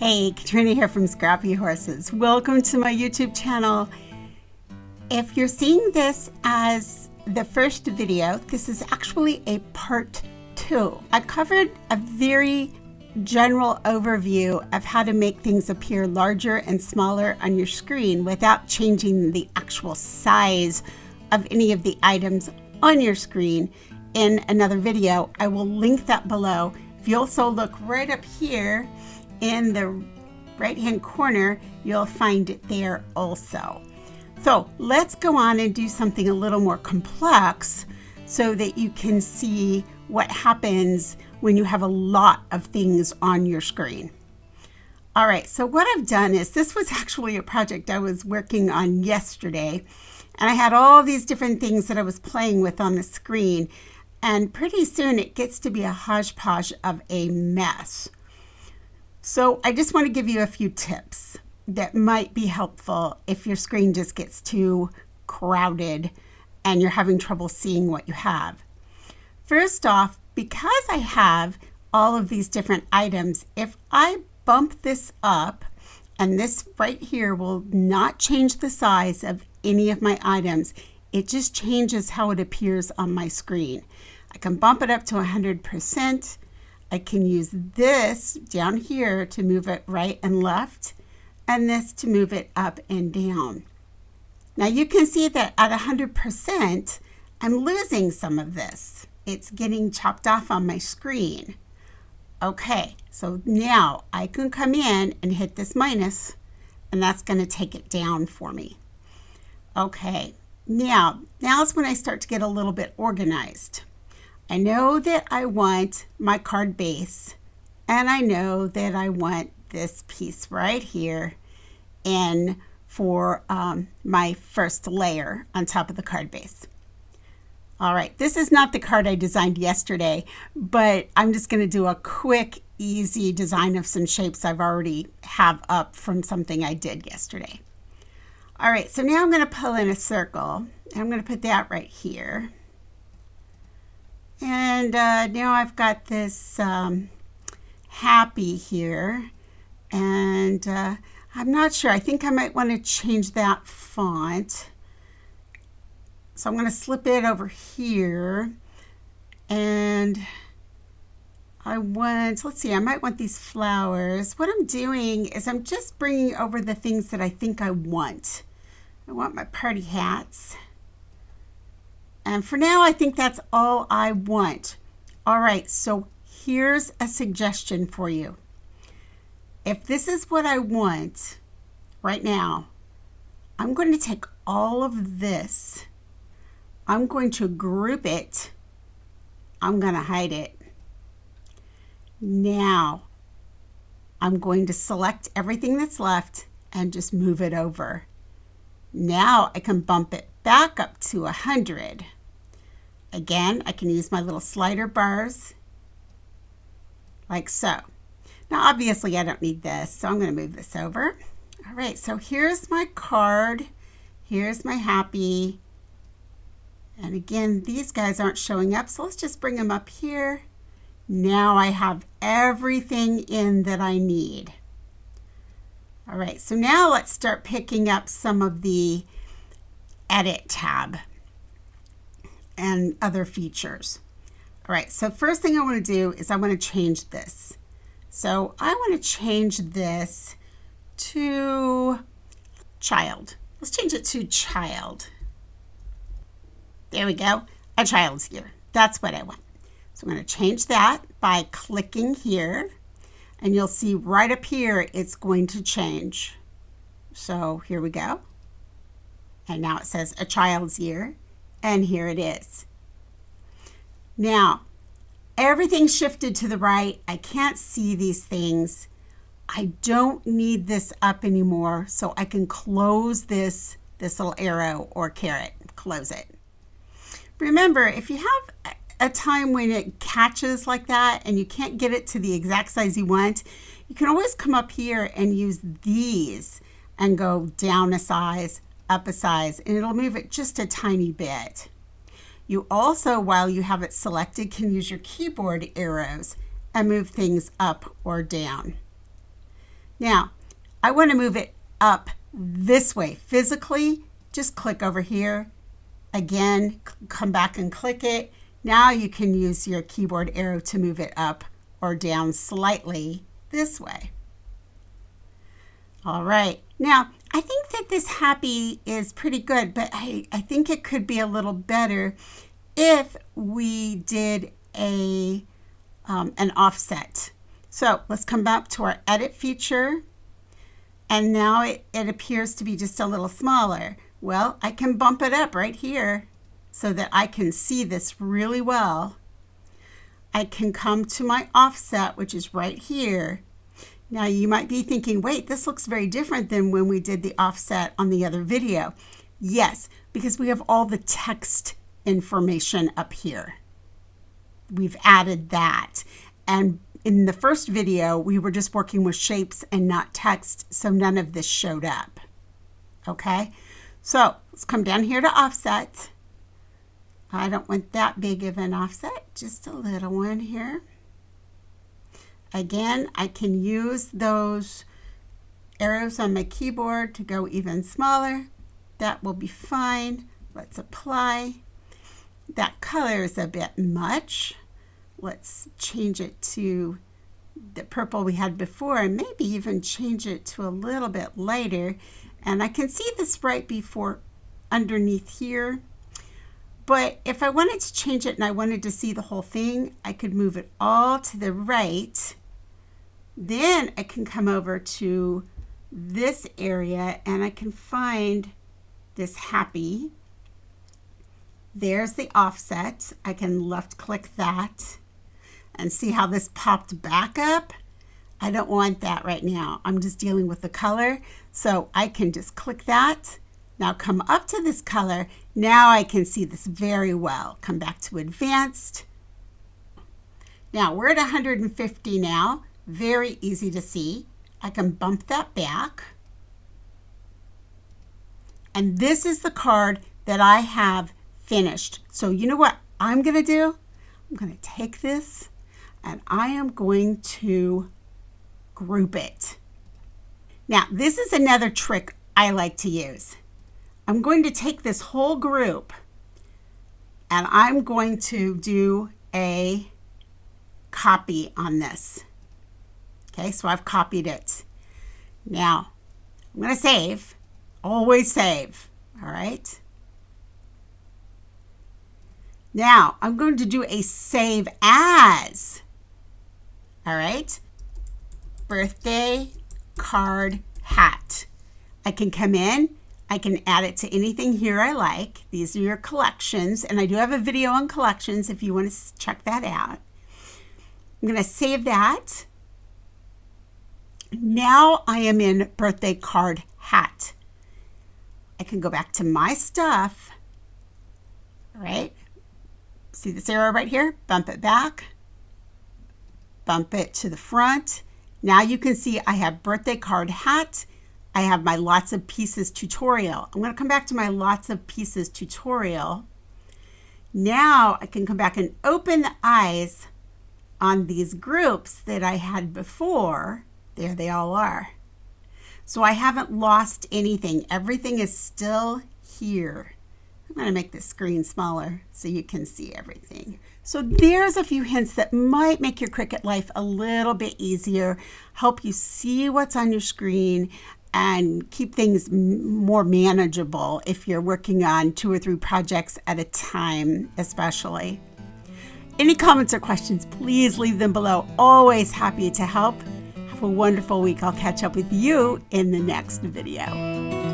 Hey, Katrina here from Scrappy Horses. Welcome to my YouTube channel. If you're seeing this as the first video, this is actually a part 2. I covered a very general overview of how to make things appear larger and smaller on your screen without changing the actual size of any of the items on your screen in another video. I will link that below. If you also look right up here in the right hand corner, you'll find it there also. So let's go on and do something a little more complex so that you can see what happens when you have a lot of things on your screen. All right, so what I've done is, this was actually a project I was working on yesterday, and I had all these different things that I was playing with on the screen, and pretty soon it gets to be a hodgepodge of a mess. So I just want to give you a few tips that might be helpful if your screen just gets too crowded and you're having trouble seeing what you have. First off, because I have all of these different items, if I bump this up, and this right here will not change the size of any of my items, it just changes how it appears on my screen. I can bump it up to 100%. I can use this down here to move it right and left, and this to move it up and down. Now you can see that at 100%, I'm losing some of this. It's getting chopped off on my screen. Okay, so now I can come in and hit this minus, and that's going to take it down for me. Okay, now is when I start to get a little bit organized. I know that I want my card base, and I know that I want this piece right here in for my first layer on top of the card base. All right, this is not the card I designed yesterday, but I'm just going to do a quick, easy design of some shapes I've already have up from something I did yesterday. All right, so now I'm going to pull in a circle, and I'm going to put that right here. And now I've got this happy here, and I'm not sure. I think I might want to change that font. So I'm going to slip it over here, and I want, let's see, I might want these flowers. What I'm doing is I'm just bringing over the things that I think I want. I want my party hats. And for now, I think that's all I want. All right, so here's a suggestion for you. If this is what I want right now, I'm going to take all of this. I'm going to group it. I'm going to hide it. Now, I'm going to select everything that's left and just move it over. Now I can bump it back up to 100. Again, I can use my little slider bars like so. Now, obviously, I don't need this, so I'm going to move this over. All right, so here's my card. Here's my happy. And again, these guys aren't showing up, so let's just bring them up here. Now I have everything in that I need. All right, so now let's start picking up some of the Edit tab and other features. All right, so first thing I want to do is I want to change this. So I want to change this to child. Let's change it to child. There we go, a child's ear. That's what I want. So I'm going to change that by clicking here, and you'll see right up here it's going to change. So here we go. And now it says a child's ear, and here it is. Now, everything shifted to the right. I can't see these things. I don't need this up anymore, so I can close this little arrow or caret, close it. Remember, if you have a time when it catches like that and you can't get it to the exact size you want, you can always come up here and use these and go down a size, up a size, and it'll move it just a tiny bit. You also, while you have it selected, can use your keyboard arrows and move things up or down. Now, I want to move it up this way. Physically, just click over here. Again, come back and click it. Now you can use your keyboard arrow to move it up or down slightly this way. All right. Now, I think that this happy is pretty good, but I think it could be a little better if we did an offset. So let's come back to our edit feature. And now it appears to be just a little smaller. Well, I can bump it up right here so that I can see this really well. I can come to my offset, which is right here. Now you might be thinking, wait, this looks very different than when we did the offset on the other video. Yes, because we have all the text information up here. We've added that. And in the first video, we were just working with shapes and not text, so none of this showed up. Okay, so let's come down here to offset. I don't want that big of an offset, just a little one here. Again, I can use those arrows on my keyboard to go even smaller. That will be fine. Let's apply. That color is a bit much. Let's change it to the purple we had before and maybe even change it to a little bit lighter. And I can see this right before underneath here. But if I wanted to change it and I wanted to see the whole thing, I could move it all to the right. Then I can come over to this area and I can find this happy. There's the offset. I can left click that and see how this popped back up. I don't want that right now. I'm just dealing with the color. So I can just click that. Now come up to this color. Now I can see this very well. Come back to advanced. Now we're at 150 now. Very easy to see. I can bump that back. And this is the card that I have finished. So you know what I'm going to do? I'm going to take this and I am going to group it. Now, this is another trick I like to use. I'm going to take this whole group and I'm going to do a copy on this. Okay, so I've copied it. Now, I'm going to save. Always save. All right. Now, I'm going to do a save as. All right. Birthday card hat. I can come in. I can add it to anything here I like. These are your collections. And I do have a video on collections if you want to check that out. I'm going to save that. Now I am in birthday card hat. I can go back to my stuff. All right. See this arrow right here? Bump it back. Bump it to the front. Now you can see I have birthday card hat. I have my lots of pieces tutorial. I'm going to come back to my lots of pieces tutorial. Now I can come back and open the eyes on these groups that I had before. There they all are. So I haven't lost anything. Everything is still here. I'm going to make this screen smaller so you can see everything. So there's a few hints that might make your Cricut life a little bit easier, help you see what's on your screen, and keep things more manageable if you're working on 2 or 3 projects at a time, especially. Any comments or questions, please leave them below. Always happy to help. Have a wonderful week. I'll catch up with you in the next video.